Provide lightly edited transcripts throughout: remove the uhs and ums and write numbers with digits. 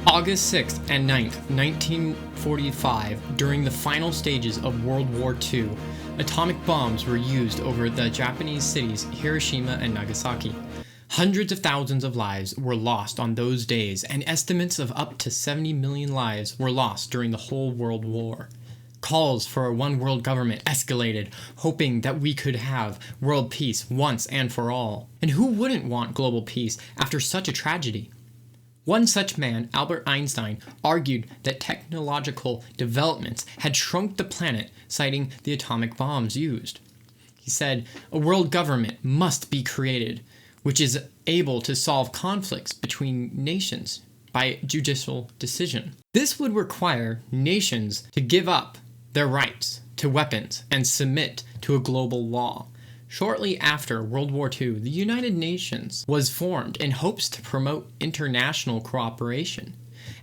August 6th and 9th, 1945, during the final stages of World War II, atomic bombs were used over the Japanese cities Hiroshima and Nagasaki. Hundreds of thousands of lives were lost on those days, and estimates of up to 70 million lives were lost during the whole World War. Calls for a one world government escalated, hoping that we could have world peace once and for all. And who wouldn't want global peace after such a tragedy? One such man, Albert Einstein, argued that technological developments had shrunk the planet, citing the atomic bombs used. He said, "A world government must be created, which is able to solve conflicts between nations by judicial decision. This would require nations to give up their rights to weapons and submit to a global law." Shortly after World War II, the United Nations was formed in hopes to promote international cooperation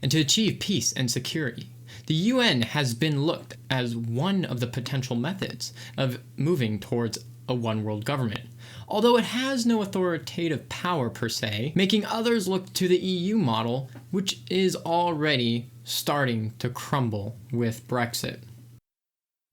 and to achieve peace and security. The UN has been looked as one of the potential methods of moving towards a one world government, although it has no authoritative power per se, making others look to the EU model, which is already starting to crumble with Brexit.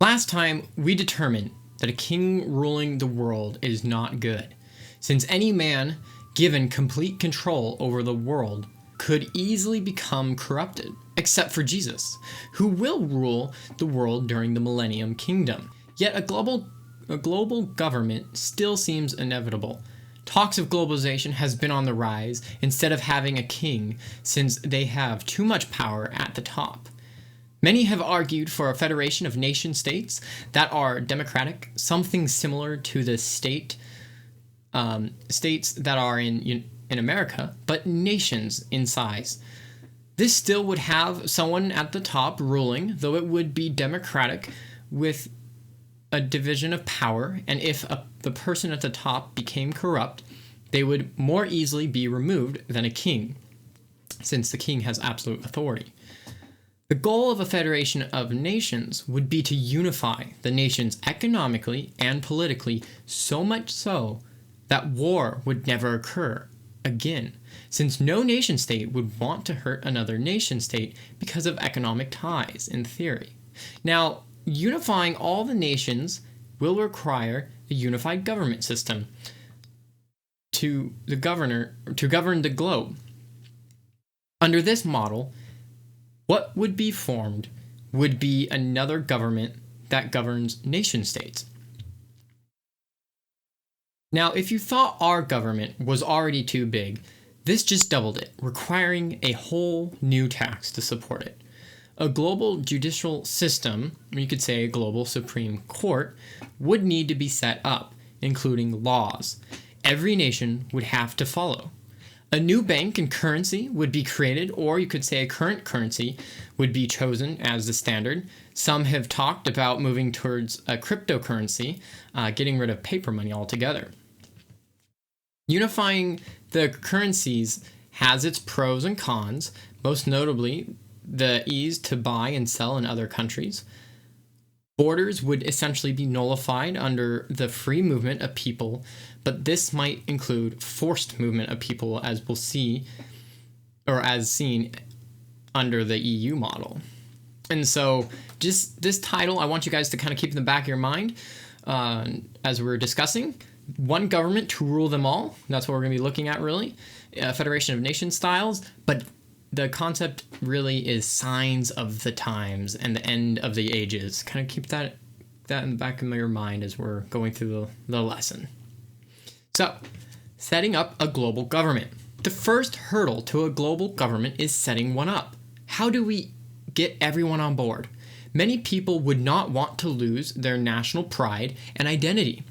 Last time, we determined that a king ruling the world is not good, since any man given complete control over the world could easily become corrupted, except for Jesus, who will rule the world during the Millennium Kingdom. Yet a global government still seems inevitable. Talks of globalization has been on the rise instead of having a king, since they have too much power at the top. Many have argued for a federation of nation-states that are democratic, something similar to the states that are in America, but nations in size. This still would have someone at the top ruling, though it would be democratic with a division of power, and if the person at the top became corrupt, they would more easily be removed than a king, since the king has absolute authority. The goal of a federation of nations would be to unify the nations economically and politically, so much so that war would never occur again, since no nation state would want to hurt another nation state because of economic ties, in theory. Now, unifying all the nations will require a unified government system to govern the globe. Under this model, what would be formed would be another government that governs nation states. Now, if you thought our government was already too big, this just doubled it, requiring a whole new tax to support it. A global judicial system, or you could say a global Supreme Court, would need to be set up, including laws. Every nation would have to follow. A new bank and currency would be created, or you could say a current currency would be chosen as the standard. Some have talked about moving towards a cryptocurrency, getting rid of paper money altogether. Unifying the currencies has its pros and cons, most notably the ease to buy and sell in other countries. Borders would essentially be nullified under the free movement of people, but this might include forced movement of people, as we'll see, or as seen under the EU model. And so just this title, I want you guys to kind of keep in the back of your mind as we're discussing. One government to rule them all. That's what we're going to be looking at, really. Federation of nation styles, but the concept really is signs of the times and the end of the ages. Kind of keep that in the back of your mind as we're going through the lesson. So, setting up a global government. The first hurdle to a global government is setting one up. How do we get everyone on board? Many people would not want to lose their national pride and identity.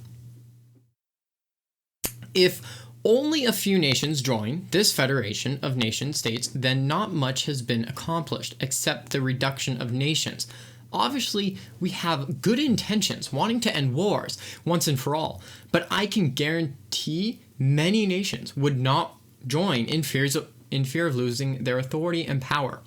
If only a few nations join this federation of nation states, then not much has been accomplished except the reduction of nations. Obviously, we have good intentions, wanting to end wars once and for all, but I can guarantee many nations would not join in fear of losing their authority and power.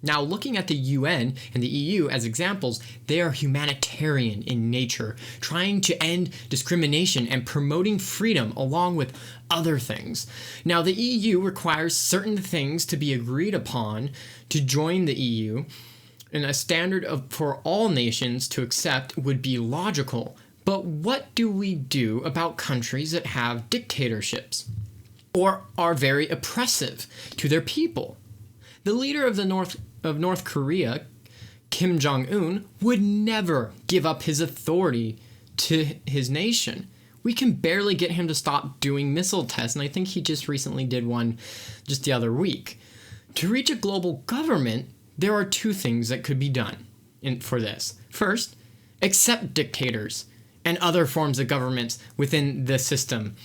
Now, looking at the UN and the EU as examples, they are humanitarian in nature, trying to end discrimination and promoting freedom along with other things. Now, the EU requires certain things to be agreed upon to join the EU, and a standard for all nations to accept would be logical. But what do we do about countries that have dictatorships or are very oppressive to their people? The leader of North Korea, Kim Jong-un, would never give up his authority to his nation. We can barely get him to stop doing missile tests, and I think he just recently did one just the other week. To reach a global government, there are two things that could be done for this. First, accept dictators and other forms of governments within the system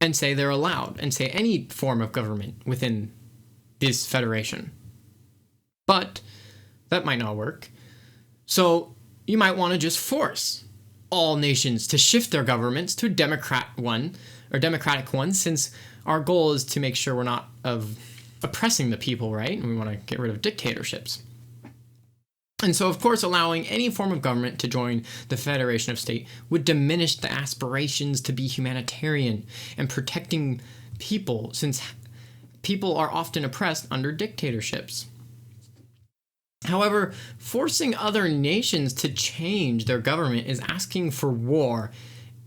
and say they're allowed, and say any form of government within this federation. But that might not work. So you might want to just force all nations to shift their governments to a democratic one, since our goal is to make sure we're not oppressing the people, right? And we want to get rid of dictatorships. And so, of course, allowing any form of government to join the Federation of States would diminish the aspirations to be humanitarian and protecting people, since people are often oppressed under dictatorships. However, forcing other nations to change their government is asking for war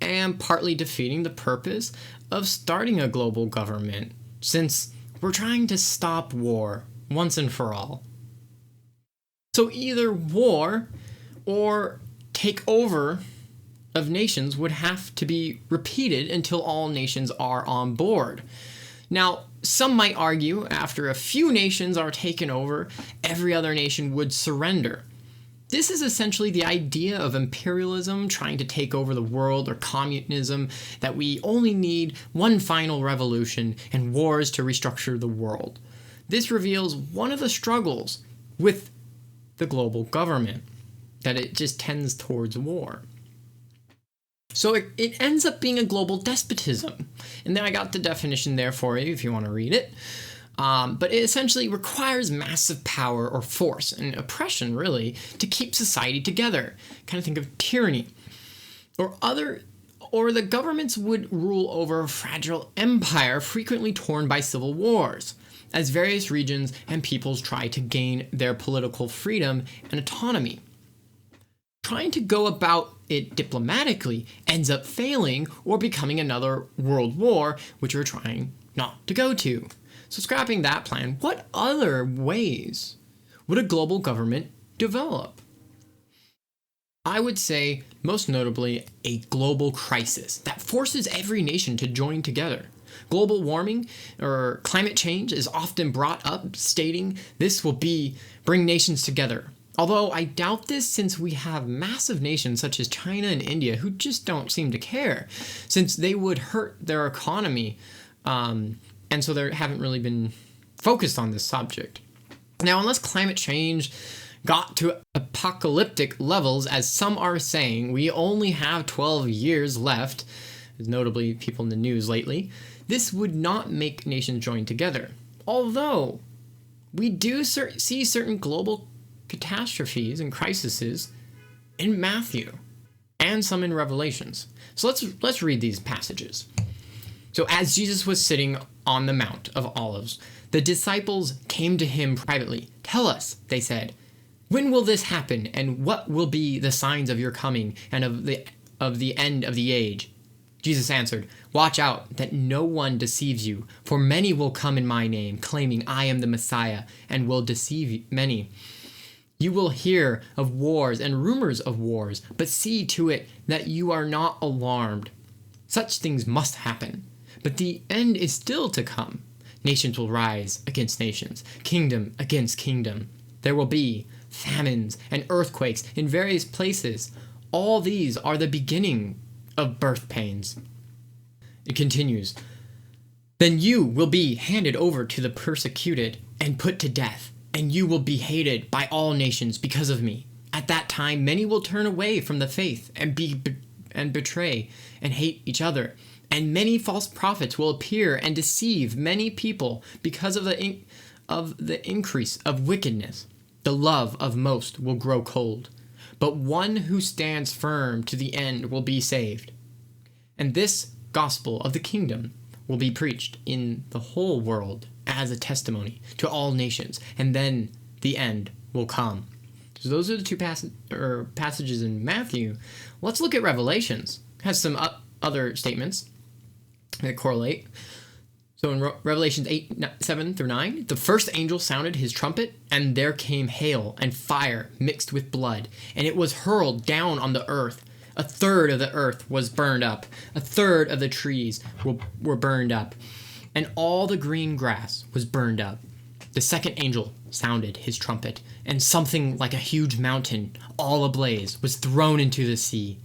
and partly defeating the purpose of starting a global government, since we're trying to stop war once and for all. So either war or takeover of nations would have to be repeated until all nations are on board. Now, some might argue after a few nations are taken over, every other nation would surrender. This is essentially the idea of imperialism trying to take over the world, or communism, that we only need one final revolution and wars to restructure the world. This reveals one of the struggles with the global government, that it just tends towards war. So it ends up being a global despotism. And then I got the definition there for you if you want to read it. But it essentially requires massive power or force and oppression, really, to keep society together. Kind of think of tyranny. Or the governments would rule over a fragile empire frequently torn by civil wars, as various regions and peoples try to gain their political freedom and autonomy. Trying to go about it diplomatically ends up failing or becoming another world war, which we're trying not to go to. So scrapping that plan, what other ways would a global government develop? I would say, most notably, a global crisis that forces every nation to join together. Global warming or climate change is often brought up, stating this will bring nations together. Although I doubt this, since we have massive nations such as China and India who just don't seem to care, since they would hurt their economy, and so they haven't really been focused on this subject. Now, unless climate change got to apocalyptic levels, as some are saying, we only have 12 years left, notably people in the news lately, this would not make nations join together. Although we do see certain global catastrophes and crises in Matthew and some in Revelations. So let's read these passages. So as Jesus was sitting on the Mount of Olives, the disciples came to him privately. "Tell us," they said, "when will this happen, and what will be the signs of your coming and of the end of the age?" Jesus answered, "Watch out that no one deceives you, for many will come in my name, claiming I am the Messiah, and will deceive many. You will hear of wars and rumors of wars, but see to it that you are not alarmed. Such things must happen, but the end is still to come. Nations will rise against nations, kingdom against kingdom. There will be famines and earthquakes in various places. All these are the beginning of birth pains." It continues, "Then you will be handed over to the persecuted and put to death, and you will be hated by all nations because of me. At that time, many will turn away from the faith and betray and hate each other. And many false prophets will appear and deceive many people because of of the increase of wickedness, the love of most will grow cold, but one who stands firm to the end will be saved. And this gospel of the kingdom will be preached in the whole world as a testimony to all nations, and then the end will come. So those are the two passages in Matthew. Let's look at Revelations. It has some other statements that correlate. So in Revelations 8:7-9, the first angel sounded his trumpet, and there came hail and fire mixed with blood, and it was hurled down on the earth. A third of the earth was burned up. A third of the trees were burned up, and all the green grass was burned up. The second angel sounded his trumpet, and something like a huge mountain, all ablaze, was thrown into the sea.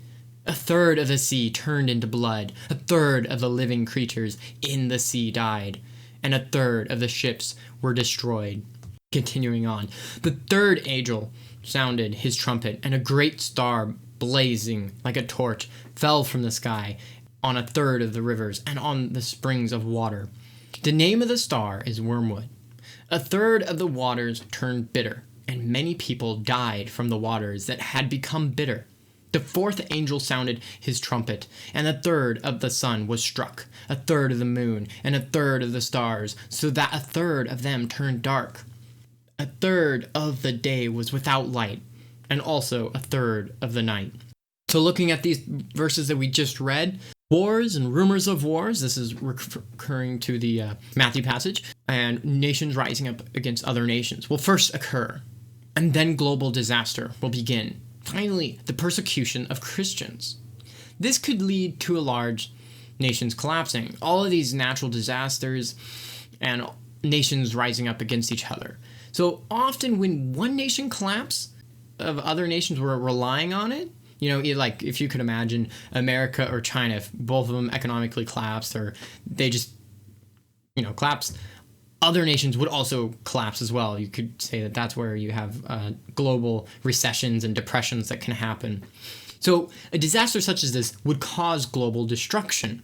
A third of the sea turned into blood. A third of the living creatures in the sea died, and a third of the ships were destroyed. Continuing on, the third angel sounded his trumpet, and a great star, blazing like a torch, fell from the sky on a third of the rivers and on the springs of water. The name of the star is Wormwood. A third of the waters turned bitter, and many people died from the waters that had become bitter. The fourth angel sounded his trumpet, and a third of the sun was struck, a third of the moon, and a third of the stars, so that a third of them turned dark. A third of the day was without light, and also a third of the night. So looking at these verses that we just read, wars and rumors of wars, this is recurring to the Matthew passage, and nations rising up against other nations will first occur, and then global disaster will begin. Finally, the persecution of Christians. This could lead to a large nations collapsing. All of these natural disasters and nations rising up against each other. So often when one nation collapses, of other nations were relying on it, like if you could imagine America or China, if both of them economically collapsed or they just, collapsed, other nations would also collapse as well. You could say that that's where you have global recessions and depressions that can happen. So a disaster such as this would cause global destruction.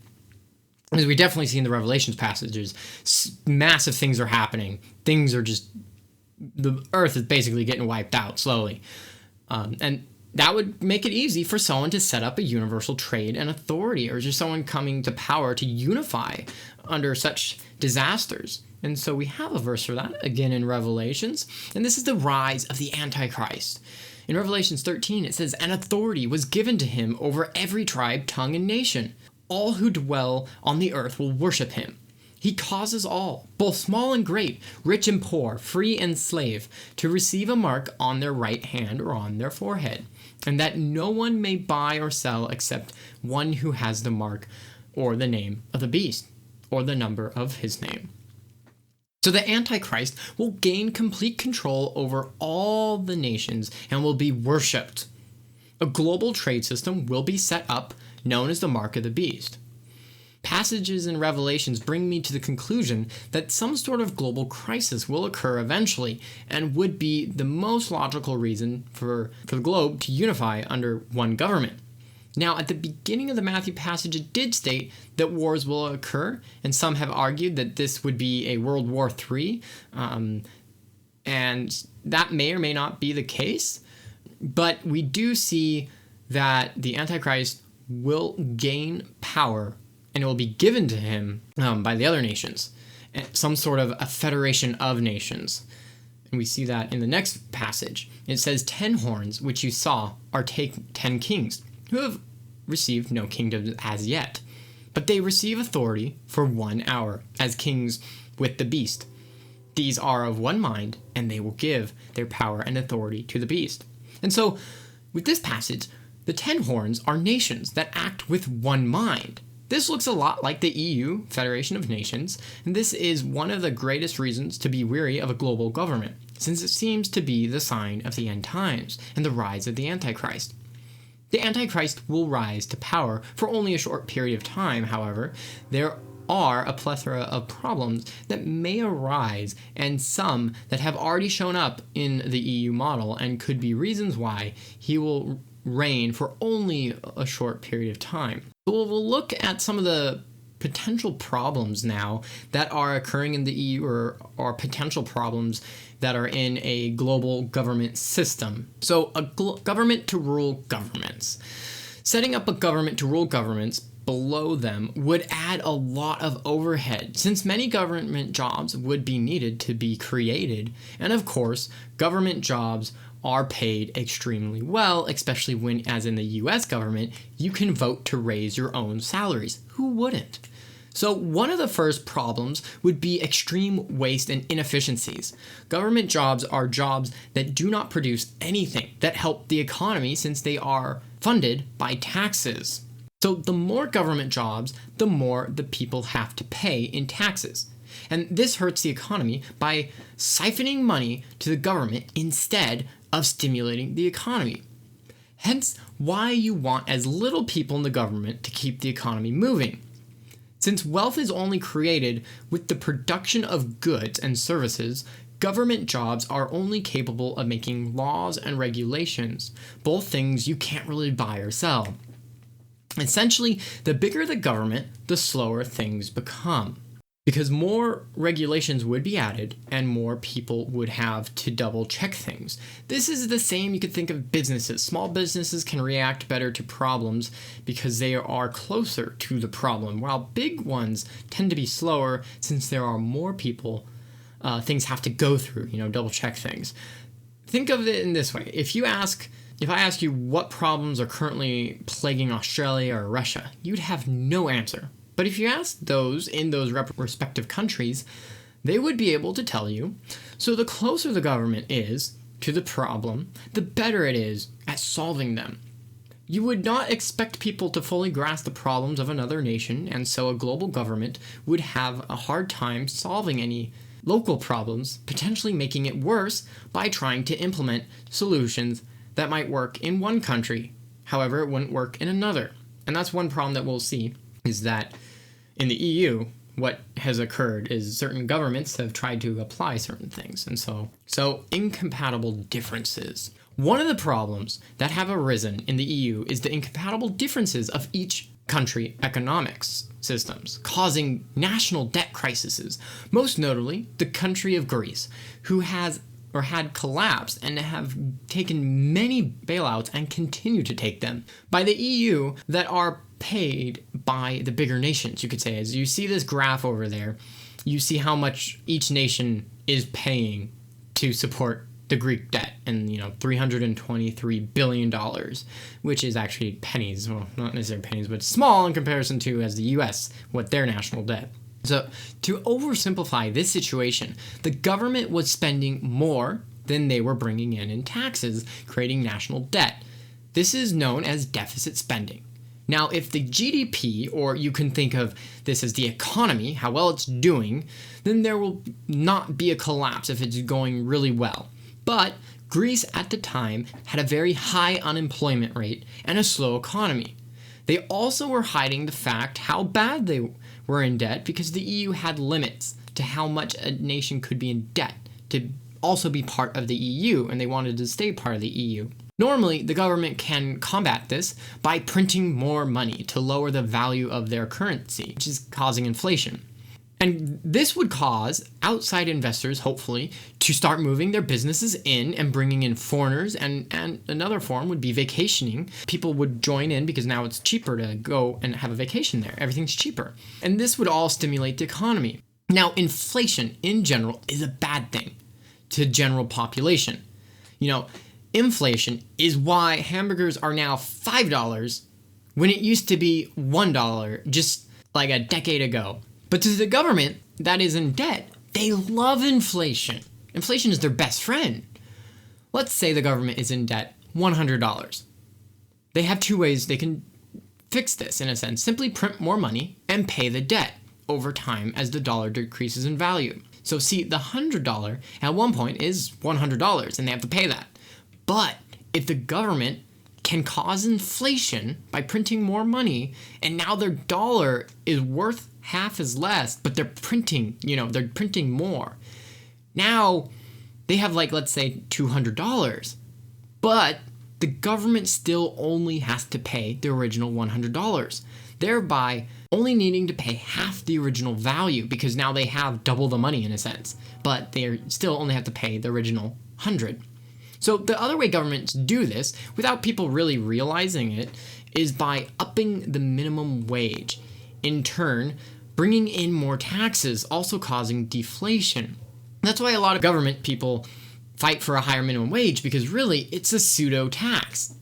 As we definitely see in the Revelations passages, massive things are happening. The earth is basically getting wiped out slowly. And that would make it easy for someone to set up a universal trade and authority, or just someone coming to power to unify under such disasters. And so we have a verse for that, again in Revelations. And this is the rise of the Antichrist. In Revelations 13, it says, "An authority was given to him over every tribe, tongue, and nation. All who dwell on the earth will worship him. He causes all, both small and great, rich and poor, free and slave, to receive a mark on their right hand or on their forehead, and that no one may buy or sell except one who has the mark or the name of the beast, or the number of his name." So the Antichrist will gain complete control over all the nations and will be worshipped. A global trade system will be set up known as the mark of the beast. Passages in Revelations bring me to the conclusion that some sort of global crisis will occur eventually and would be the most logical reason for the globe to unify under one government. Now, at the beginning of the Matthew passage, it did state that wars will occur, and some have argued that this would be a World War III, and that may or may not be the case, but we do see that the Antichrist will gain power, and it will be given to him by the other nations, some sort of a federation of nations. And we see that in the next passage. It says, 10 horns, which you saw, are 10 kings, who have received no kingdom as yet, but they receive authority for 1 hour as kings with the beast. These are of one mind, and they will give their power and authority to the beast. And so, with this passage, the 10 horns are nations that act with one mind. This looks a lot like the EU, Federation of Nations, and this is one of the greatest reasons to be weary of a global government, since it seems to be the sign of the end times and the rise of the Antichrist. The Antichrist will rise to power for only a short period of time, however. There are a plethora of problems that may arise, and some that have already shown up in the EU model and could be reasons why he will reign for only a short period of time. So we'll look at some of the potential problems now that are occurring in the EU or potential problems that are in a global government system. So a government to rule governments. Setting up a government to rule governments below them would add a lot of overhead, since many government jobs would be needed to be created. And of course, government jobs are paid extremely well, especially when, as in the US government, you can vote to raise your own salaries. Who wouldn't? So one of the first problems would be extreme waste and inefficiencies. Government jobs are jobs that do not produce anything that help the economy, since they are funded by taxes. So the more government jobs, the more the people have to pay in taxes. And this hurts the economy by siphoning money to the government instead of stimulating the economy. Hence, why you want as little people in the government to keep the economy moving. Since wealth is only created with the production of goods and services, government jobs are only capable of making laws and regulations, both things you can't really buy or sell. Essentially, the bigger the government, the slower things become, because more regulations would be added and more people would have to double check things. This is the same, you could think of businesses. Small businesses can react better to problems because they are closer to the problem, while big ones tend to be slower since there are more people, things have to go through, double check things. Think of it in this way. If I ask you what problems are currently plaguing Australia or Russia, you'd have no answer. But if you ask those in those respective countries, they would be able to tell you. So the closer the government is to the problem, the better it is at solving them. You would not expect people to fully grasp the problems of another nation, and so a global government would have a hard time solving any local problems, potentially making it worse by trying to implement solutions that might work in one country. However, it wouldn't work in another. And that's one problem that we'll see, is that in the EU, what has occurred is certain governments have tried to apply certain things. And so incompatible differences. One of the problems that have arisen in the EU is the incompatible differences of each country economics systems, causing national debt crises. Most notably, the country of Greece, who had collapsed and have taken many bailouts and continue to take them by the EU that are paid by the bigger nations, you could say. As you see this graph over there, you see how much each nation is paying to support the Greek debt, and $323 billion, which is actually pennies. Well, not necessarily pennies, but small in comparison to, as the US, what their national debt. So to oversimplify this situation, the government was spending more than they were bringing in taxes, creating national debt. This is known as deficit spending. Now, if the GDP, or you can think of this as the economy, how well it's doing, then there will not be a collapse if it's going really well. But Greece at the time had a very high unemployment rate and a slow economy. They also were hiding the fact how bad they were in debt because the EU had limits to how much a nation could be in debt to also be part of the EU, and they wanted to stay part of the EU. Normally, the government can combat this by printing more money to lower the value of their currency, which is causing inflation. And this would cause outside investors, hopefully, to start moving their businesses in and bringing in foreigners, and another form would be vacationing. People would join in because now it's cheaper to go and have a vacation there. Everything's cheaper. And this would all stimulate the economy. Now, inflation in general is a bad thing to general population. Inflation is why hamburgers are now $5 when it used to be $1 just like a decade ago. But to the government that is in debt, they love inflation. Inflation is their best friend. Let's say the government is in debt $100. They have two ways they can fix this, in a sense. Simply print more money and pay the debt over time as the dollar decreases in value. So see, the $100 at one point is $100 and they have to pay that. But if the government can cause inflation by printing more money, and now their dollar is worth half as less, but they're printing more. Now they have let's say $200, but the government still only has to pay the original $100. thereby only needing to pay half the original value because now they have double the money in a sense, but they still only have to pay the original 100. So the other way governments do this, without people really realizing it, is by upping the minimum wage. In turn, bringing in more taxes, also causing deflation. That's why a lot of government people fight for a higher minimum wage, because really it's a pseudo tax.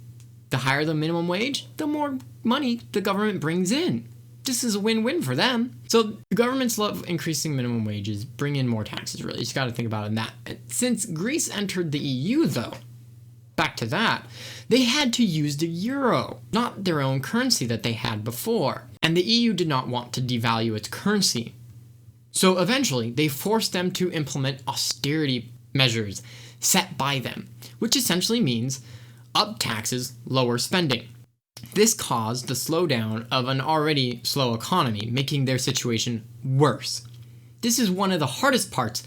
The higher the minimum wage, the more money the government brings in. This is a win-win for them. So the governments love increasing minimum wages, bring in more taxes, really. You just got to think about it in that. Since Greece entered the EU, though, back to that, they had to use the euro, not their own currency that they had before. And the EU did not want to devalue its currency. So eventually, they forced them to implement austerity measures set by them, which essentially means up taxes, lower spending. This caused the slowdown of an already slow economy, making their situation worse. This is one of the hardest parts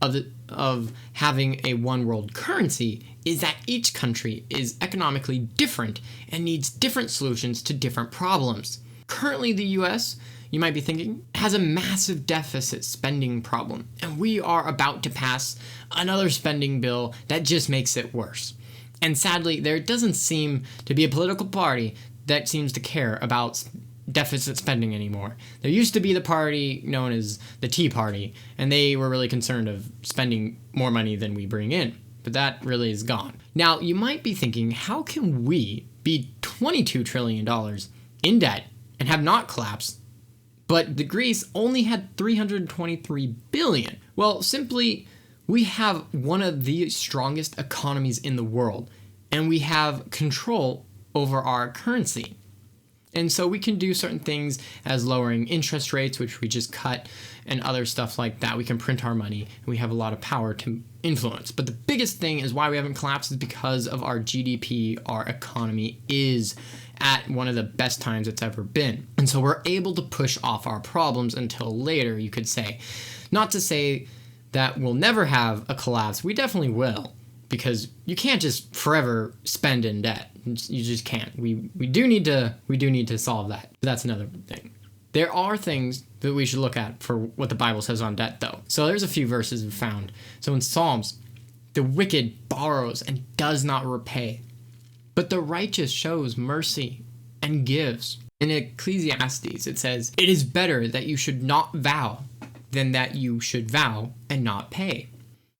of having a one world currency, is that each country is economically different and needs different solutions to different problems. Currently, the US, you might be thinking, has a massive deficit spending problem, and we are about to pass another spending bill that just makes it worse. And sadly, there doesn't seem to be a political party that seems to care about deficit spending anymore. There used to be the party known as the Tea Party, and they were really concerned of spending more money than we bring in. But that really is gone. Now, you might be thinking, how can we be $22 trillion in debt and have not collapsed, but the Greece only had $323 billion? Well, simply, we have one of the strongest economies in the world, and we have control over our currency. And so we can do certain things as lowering interest rates, which we just cut, and other stuff like that. We can print our money, and we have a lot of power to influence. But the biggest thing is why we haven't collapsed is because of our GDP. Our economy is at one of the best times it's ever been. And so we're able to push off our problems until later, you could say. Not to say that we'll never have a collapse. We definitely will, because you can't just forever spend in debt. You just can't. We do need to solve that. That's another thing. There are things that we should look at for what the Bible says on debt, though. So there's a few verses we found. So in Psalms, the wicked borrows and does not repay, but the righteous shows mercy and gives. In Ecclesiastes, it says, "It is better that you should not vow than that you should vow and not pay."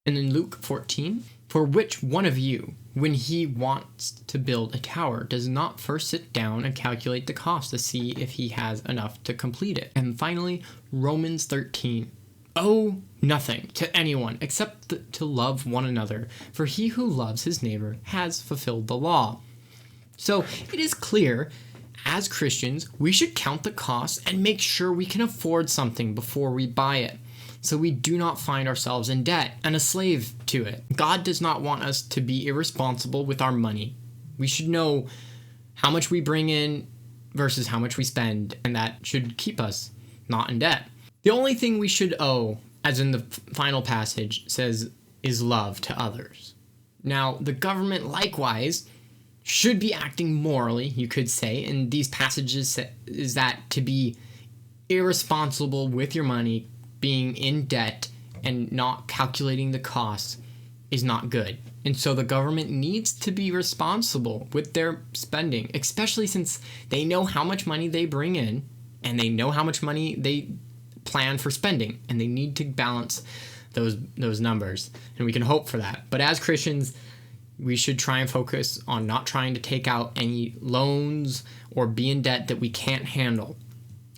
And in Luke 14, "For which one of you, when he wants to build a tower, does not first sit down and calculate the cost to see if he has enough to complete it?" And finally, Romans 13, "Owe nothing to anyone except to love one another, for he who loves his neighbor has fulfilled the law." So it is clear, as Christians, we should count the costs and make sure we can afford something before we buy it, so we do not find ourselves in debt and a slave to it. God does not want us to be irresponsible with our money. We should know how much we bring in versus how much we spend, and that should keep us not in debt. The only thing we should owe, as in the final passage says, is love to others. Now, the government likewise should be acting morally, you could say, in these passages is that to be irresponsible with your money, being in debt, and not calculating the costs is not good. And so the government needs to be responsible with their spending, especially since they know how much money they bring in, and they know how much money they plan for spending, and they need to balance those numbers. And we can hope for that. But as Christians, we should try and focus on not trying to take out any loans or be in debt that we can't handle.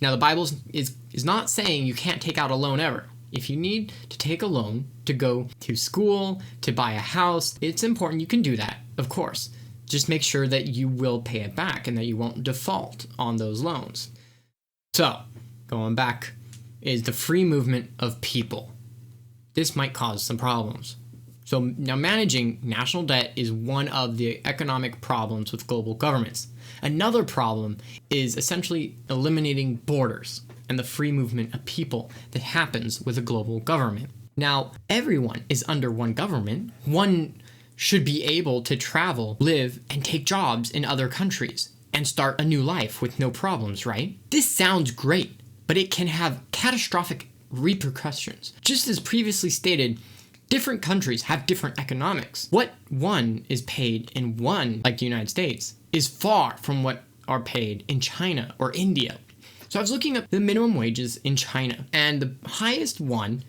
Now, the Bible is not saying you can't take out a loan ever. If you need to take a loan to go to school, to buy a house, it's important you can do that, of course. Just make sure that you will pay it back and that you won't default on those loans. So, going back, is the free movement of people. This might cause some problems. So now managing national debt is one of the economic problems with global governments. Another problem is essentially eliminating borders and the free movement of people that happens with a global government. Now, everyone is under one government. One should be able to travel, live, and take jobs in other countries. and start a new life with no problems, right? This sounds great, but it can have catastrophic repercussions. Just as previously stated, different countries have different economics. What one is paid in one, like the United States, is far from what are paid in China or India. So I was looking up the minimum wages in China, and the highest one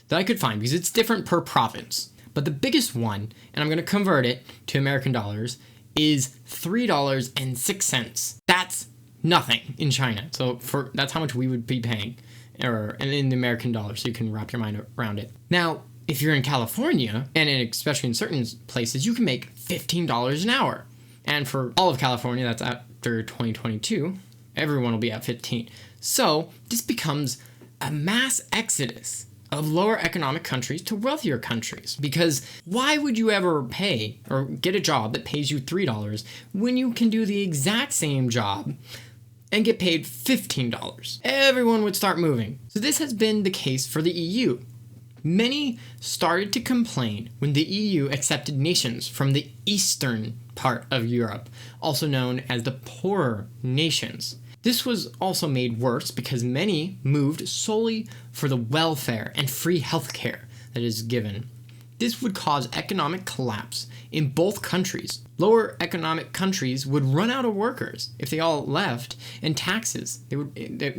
that I could find, because it's different per province, but the biggest one, and I'm going to convert it to American dollars, is $3.06. That's nothing in China. So that's how much we would be paying, or in the American dollar, so you can wrap your mind around it. Now, if you're in California, and especially in certain places, you can make $15 an hour. And for all of California, that's after 2022, everyone will be at 15. So this becomes a mass exodus of lower economic countries to wealthier countries. Because why would you ever pay or get a job that pays you $3 when you can do the exact same job and get paid $15? Everyone would start moving. So this has been the case for the EU. Many started to complain when the EU accepted nations from the eastern part of Europe, also known as the poorer nations. This was also made worse because many moved solely for the welfare and free healthcare that is given. This would cause economic collapse in both countries. Lower economic countries would run out of workers if they all left, and taxes. Because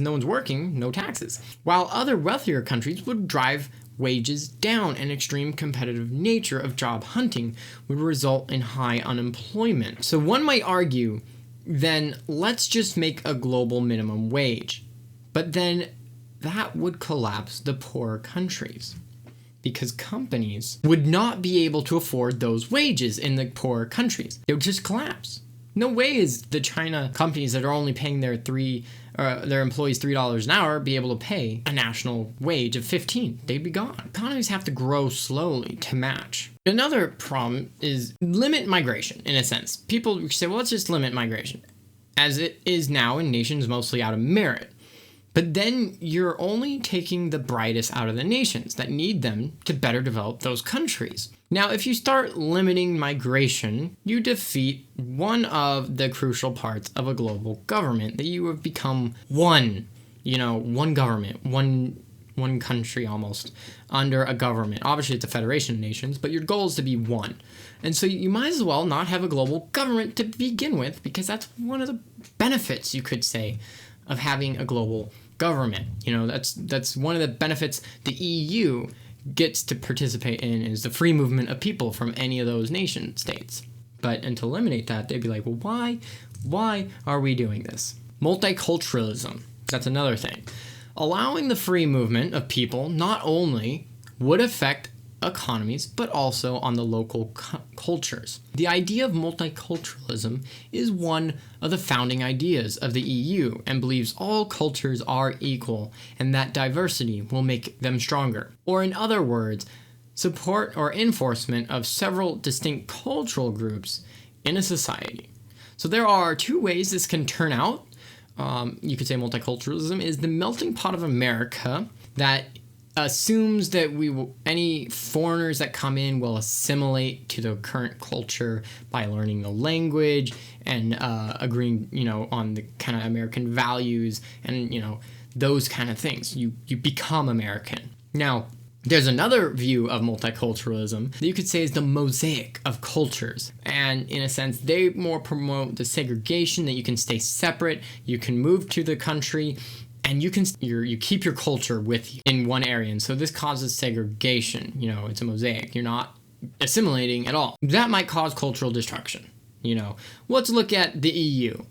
no one's working, no taxes. While other wealthier countries would drive wages down, and extreme competitive nature of job hunting would result in high unemployment. So one might argue, then let's just make a global minimum wage. But then that would collapse the poorer countries, because companies would not be able to afford those wages in the poorer countries. They would just collapse. No way is the China companies that are only paying their employees $3 an hour be able to pay a national wage of $15. They'd be gone. Economies have to grow slowly to match. Another problem is limit migration, in a sense. People say, well, let's just limit migration, as it is now in nations mostly out of merit. But then you're only taking the brightest out of the nations that need them to better develop those countries. Now, if you start limiting migration, you defeat one of the crucial parts of a global government, that you have become one government, one country almost, under a government. Obviously, it's a federation of nations, but your goal is to be one. And so you might as well not have a global government to begin with, because that's one of the benefits, you could say, of having a global government. That's one of the benefits the EU gets to participate in, is the free movement of people from any of those nation states. And to eliminate that, they'd be like, well, why are we doing this? Multiculturalism, that's another thing. Allowing the free movement of people not only would affect economies, but also on the local cultures. The idea of multiculturalism is one of the founding ideas of the EU, and believes all cultures are equal and that diversity will make them stronger. Or in other words, support or enforcement of several distinct cultural groups in a society. So there are two ways this can turn out. You could say multiculturalism is the melting pot of America that assumes that any foreigners that come in will assimilate to the current culture by learning the language and agreeing, on the kind of American values and, those kind of things. You become American. Now, there's another view of multiculturalism that you could say is the mosaic of cultures. And in a sense, they more promote the segregation, that you can stay separate, you can move to the country, and you keep your culture with you in one area. And so this causes segregation. It's a mosaic. You're not assimilating at all. That might cause cultural destruction. Let's look at the EU.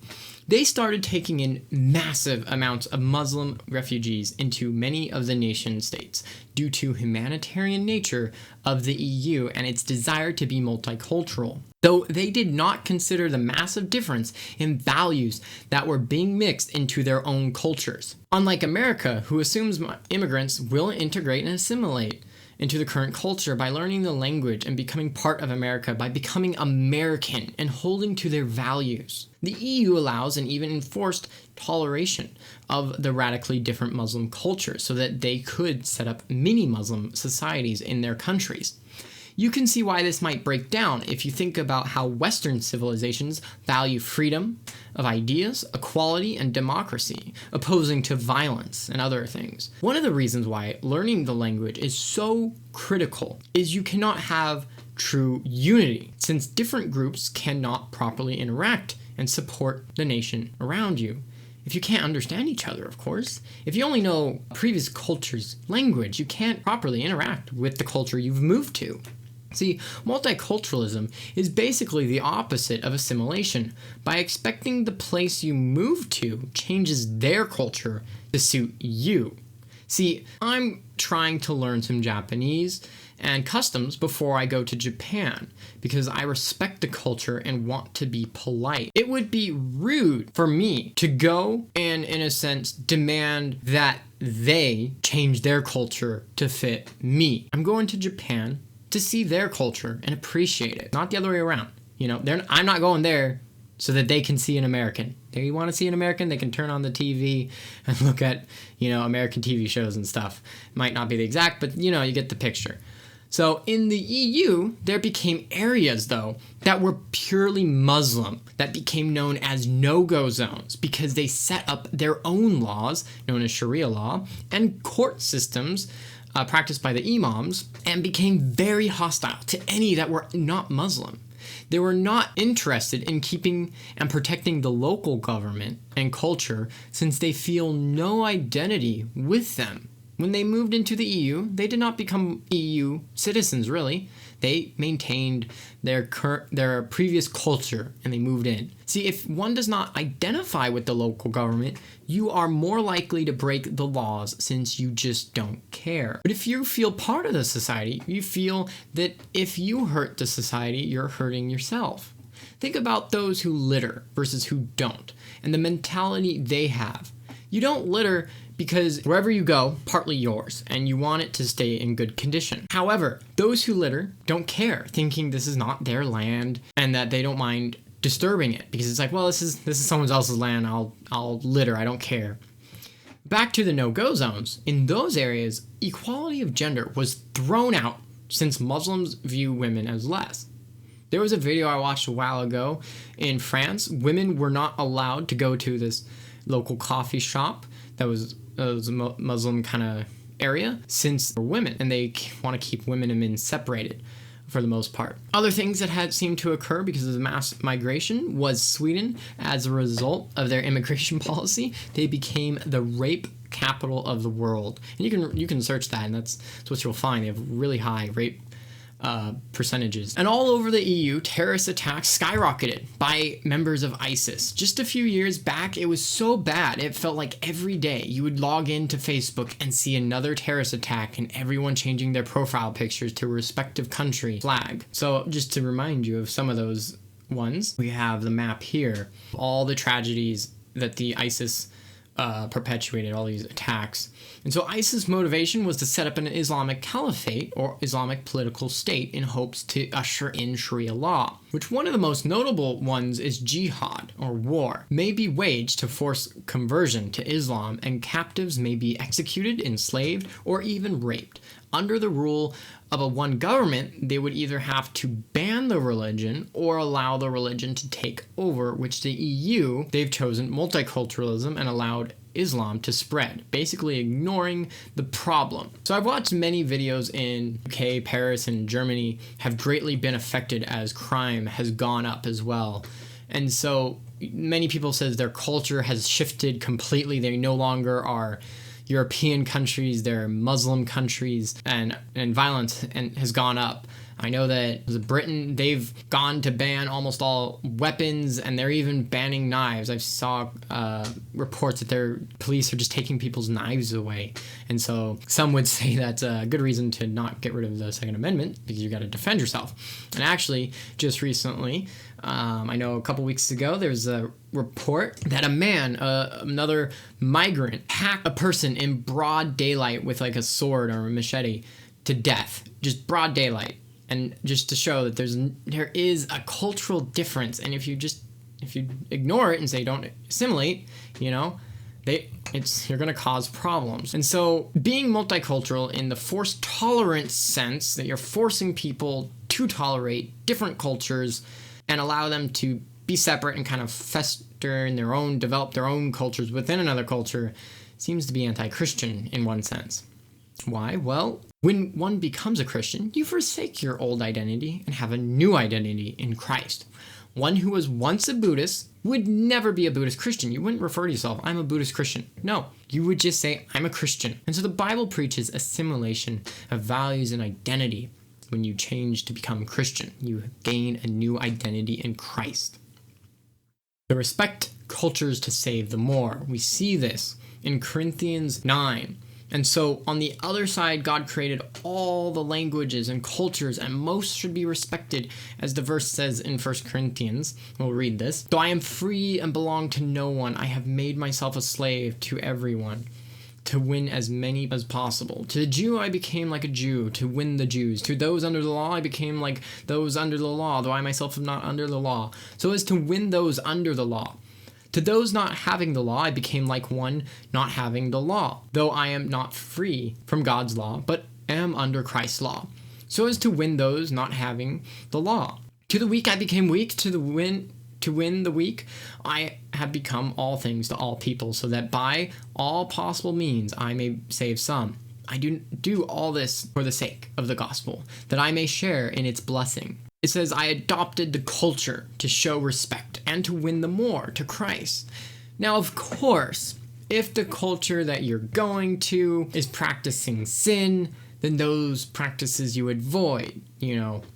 They started taking in massive amounts of Muslim refugees into many of the nation states due to humanitarian nature of the EU and its desire to be multicultural. Though they did not consider the massive difference in values that were being mixed into their own cultures. Unlike America, who assumes immigrants will integrate and assimilate into the current culture by learning the language and becoming part of America by becoming American and holding to their values. The EU allows and even enforced toleration of the radically different Muslim cultures so that they could set up mini-Muslim societies in their countries. You can see why this might break down if you think about how Western civilizations value freedom of ideas, equality, and democracy, opposing to violence and other things. One of the reasons why learning the language is so critical is you cannot have true unity, since different groups cannot properly interact and support the nation around you. If you can't understand each other, of course. If you only know a previous culture's language, you can't properly interact with the culture you've moved to. See, multiculturalism is basically the opposite of assimilation. By expecting the place you move to changes their culture to suit you. See, I'm trying to learn some Japanese and customs before I go to Japan because I respect the culture and want to be polite. It would be rude for me to go and, in a sense, demand that they change their culture to fit me. I'm going to Japan to see their culture and appreciate it, not the other way around. I'm not going there so that they can see an American. They want to see an American, they can turn on the TV and look at, American TV shows and stuff. Might not be the exact, but you get the picture. So in the EU, there became areas, though, that were purely Muslim, that became known as no-go zones because they set up their own laws, known as Sharia law, and court systems practiced by the imams, and became very hostile to any that were not Muslim. They were not interested in keeping and protecting the local government and culture since they feel no identity with them. When they moved into the EU, they did not become EU citizens, really. They maintained their previous culture and they moved in. See, if one does not identify with the local government, you are more likely to break the laws since you just don't care. But if you feel part of the society, you feel that if you hurt the society, you're hurting yourself. Think about those who litter versus who don't, and the mentality they have. You don't litter because wherever you go, partly yours, and you want it to stay in good condition. However, those who litter don't care, thinking this is not their land and that they don't mind disturbing it because it's like, well, this is someone else's land. I'll litter. I don't care. Back to the no-go zones. In those areas, equality of gender was thrown out since Muslims view women as less. There was a video I watched a while ago in France. Women were not allowed to go to this local coffee shop that was a Muslim kind of area since they're women and they want to keep women and men separated for the most part. Other things that had seemed to occur because of the mass migration was Sweden. As a result of their immigration policy, they became the rape capital of the world. And you can search that and that's what you'll find. They have really high rape percentages. And all over the EU, terrorist attacks skyrocketed by members of ISIS. Just a few years back, it was so bad, it felt like every day you would log into Facebook and see another terrorist attack and everyone changing their profile pictures to a respective country flag. So just to remind you of some of those ones, we have the map here, all the tragedies that the ISIS perpetuated, all these attacks. And so ISIS' motivation was to set up an Islamic caliphate or Islamic political state in hopes to usher in Sharia law, which one of the most notable ones is jihad, or war, may be waged to force conversion to Islam, and captives may be executed, enslaved, or even raped. Under the rule of a one government, they would either have to ban the religion or allow the religion to take over, which the EU, they've chosen multiculturalism and allowed Islam to spread, basically ignoring the problem. So I've watched many videos in UK, Paris, and Germany have greatly been affected as crime has gone up as well. And so many people says their culture has shifted completely. They no longer are European countries, they're Muslim countries, and violence has gone up. I know that Britain, they've gone to ban almost all weapons, and they're even banning knives. I saw reports that their police are just taking people's knives away. And so some would say that's a good reason to not get rid of the Second Amendment, because you got to defend yourself. And actually, just recently, I know a couple weeks ago, there's a report that a man, another migrant, hacked a person in broad daylight with like a sword or a machete to death, just broad daylight. And just to show that there is a cultural difference, and if you ignore it and say don't assimilate, you're going to cause problems. And so being multicultural in the forced tolerance sense, that you're forcing people to tolerate different cultures and allow them to be separate and kind of fester in their own, develop their own cultures within another culture, seems to be anti-Christian in one sense. Why? Well, when one becomes a Christian, you forsake your old identity and have a new identity in Christ. One who was once a Buddhist would never be a Buddhist Christian. You wouldn't refer to yourself, I'm a Buddhist Christian. No, you would just say, I'm a Christian. And so the Bible preaches assimilation of values and identity. When you change to become Christian, you gain a new identity in Christ. To respect cultures to save the more. We see this in Corinthians 9. And so on the other side, God created all the languages and cultures, and most should be respected, as the verse says in 1 Corinthians. We'll read this. Though I am free and belong to no one, I have made myself a slave to everyone, to win as many as possible. To the Jew I became like a Jew, to win the Jews. To those under the law I became like those under the law, though I myself am not under the law, so as to win those under the law. To those not having the law, I became like one not having the law, though I am not free from God's law, but am under Christ's law, so as to win those not having the law. To the weak I became weak, to win the weak I have become all things to all people, so that by all possible means I may save some. I do all this for the sake of the gospel, that I may share in its blessing. It says, I adopted the culture to show respect and to win the more to Christ. Now, of course, if the culture that you're going to is practicing sin, then those practices you avoid,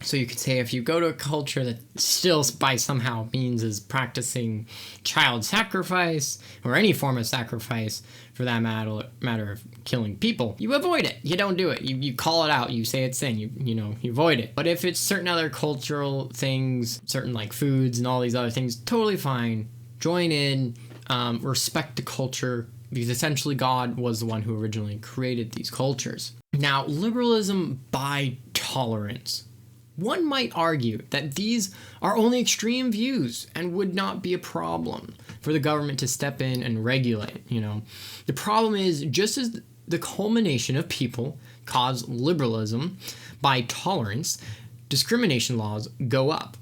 So you could say if you go to a culture that still by somehow means is practicing child sacrifice or any form of sacrifice, for that matter of killing people, you avoid it. You don't do it. You call it out. You say it's sin. You avoid it. But if it's certain other cultural things, certain like foods and all these other things, totally fine. Join in, respect the culture, because essentially God was the one who originally created these cultures. Now, liberalism by tolerance. One might argue that these are only extreme views and would not be a problem for the government to step in and regulate, The problem is, just as the culmination of people cause liberalism by tolerance, discrimination laws go up.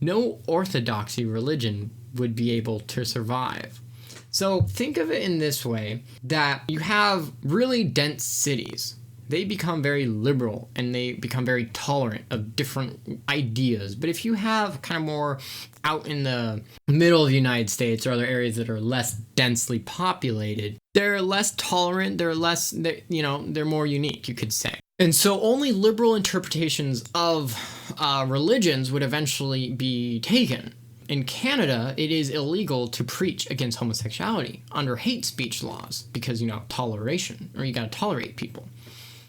No orthodoxy religion would be able to survive. So think of it in this way, that you have really dense cities. They become very liberal and they become very tolerant of different ideas. But if you have kind of more out in the middle of the United States or other areas that are less densely populated, they're less tolerant, they're more unique, you could say. And so only liberal interpretations of religions would eventually be taken. In Canada, it is illegal to preach against homosexuality under hate speech laws because, toleration, or you gotta tolerate people.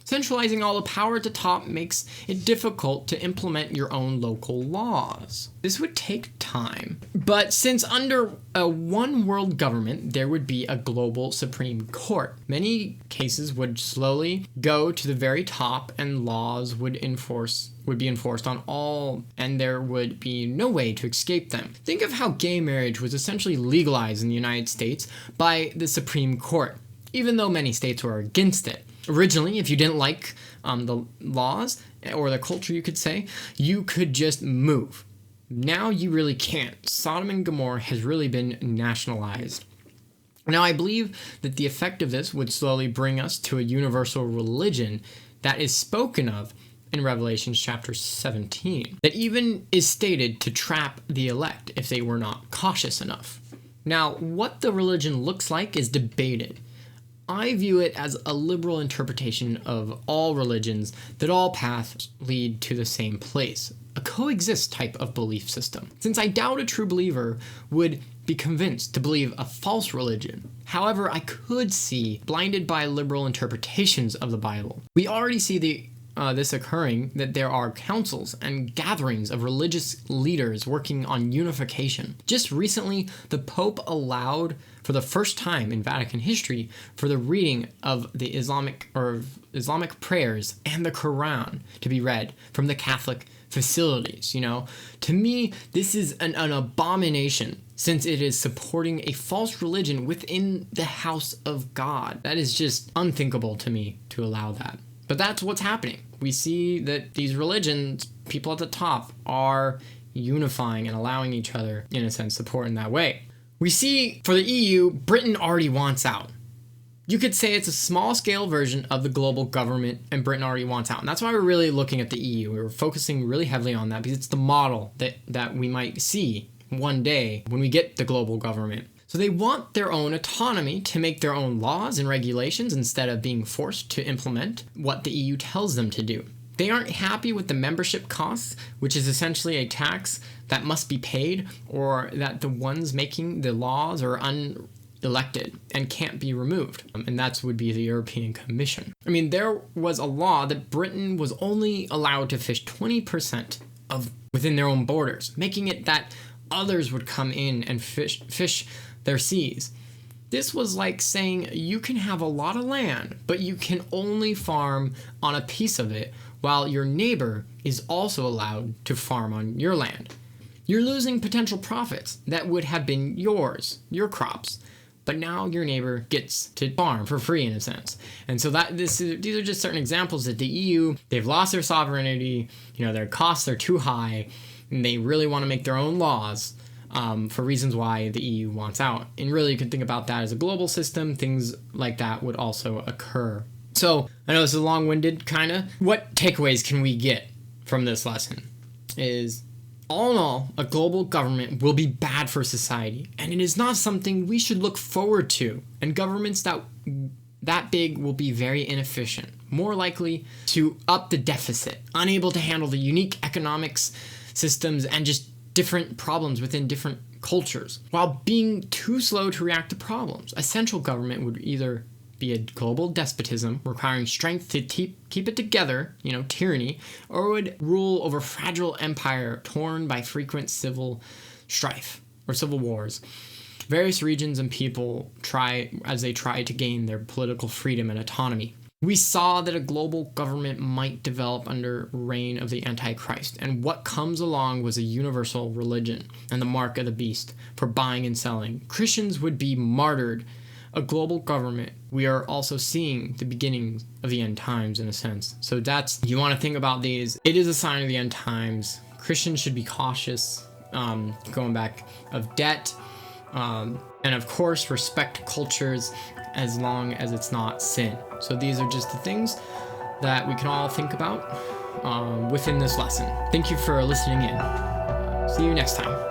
Centralizing all the power at the top makes it difficult to implement your own local laws. This would take time. But since under a one world government, there would be a global Supreme Court, many cases would slowly go to the very top and laws would be enforced on all, and there would be no way to escape them. Think of how gay marriage was essentially legalized in the United States by the Supreme Court, even though many states were against it. Originally, if you didn't like the laws or the culture, you could say, you could just move. Now you really can't. Sodom and Gomorrah has really been nationalized. Now, I believe that the effect of this would slowly bring us to a universal religion that is spoken of in Revelation chapter 17, that even is stated to trap the elect if they were not cautious enough. Now, what the religion looks like is debated. I view it as a liberal interpretation of all religions, that all paths lead to the same place, a coexist type of belief system. Since I doubt a true believer would be convinced to believe a false religion. However, I could see, blinded by liberal interpretations of the Bible. We already see the this occurring that there are councils and gatherings of religious leaders working on unification. Just recently, the Pope allowed, for the first time in Vatican history, for the reading of the Islamic prayers and the Quran to be read from the Catholic facilities. To me, this is an abomination, since it is supporting a false religion within the house of God. That is just unthinkable to me to allow that. But that's what's happening. We see that these religions, people at the top, are unifying and allowing each other, in a sense, support in that way. We see for the EU, Britain already wants out. You could say it's a small-scale version of the global government, and Britain already wants out. And that's why we're really looking at the EU. We're focusing really heavily on that because it's the model that we might see one day when we get the global government. So they want their own autonomy to make their own laws and regulations instead of being forced to implement what the EU tells them to do. They aren't happy with the membership costs, which is essentially a tax that must be paid, or that the ones making the laws are unelected and can't be removed. And that would be the European Commission. I mean, there was a law that Britain was only allowed to fish 20% of within their own borders, making it that others would come in and fish their seas. This was like saying you can have a lot of land, but you can only farm on a piece of it, while your neighbor is also allowed to farm on your land. You're losing potential profits that would have been yours, your crops, but now your neighbor gets to farm for free in a sense. And so these are just certain examples that the EU, they've lost their sovereignty, their costs are too high, and they really want to make their own laws for reasons why the EU wants out. And really, you can think about that as a global system. Things like that would also occur. So I know this is long-winded, kind of. What takeaways can we get from this lesson is, all in all, a global government will be bad for society, and it is not something we should look forward to. And governments that big will be very inefficient, more likely to up the deficit, unable to handle the unique economics systems and just different problems within different cultures, while being too slow to react to problems. A central government would either be a global despotism requiring strength to keep it together, tyranny, or would rule over fragile empire torn by frequent civil strife or civil wars. Various regions and people try to gain their political freedom and autonomy. We saw that a global government might develop under reign of the Antichrist, and what comes along was a universal religion and the mark of the beast for buying and selling. Christians would be martyred. A global government. We are also seeing the beginning of the end times in a sense. So you want to think about these. It is a sign of the end times. Christians should be cautious, going back of debt, and of course respect cultures as long as it's not sin. So these are just the things that we can all think about within this lesson. Thank you for listening in. See you next time.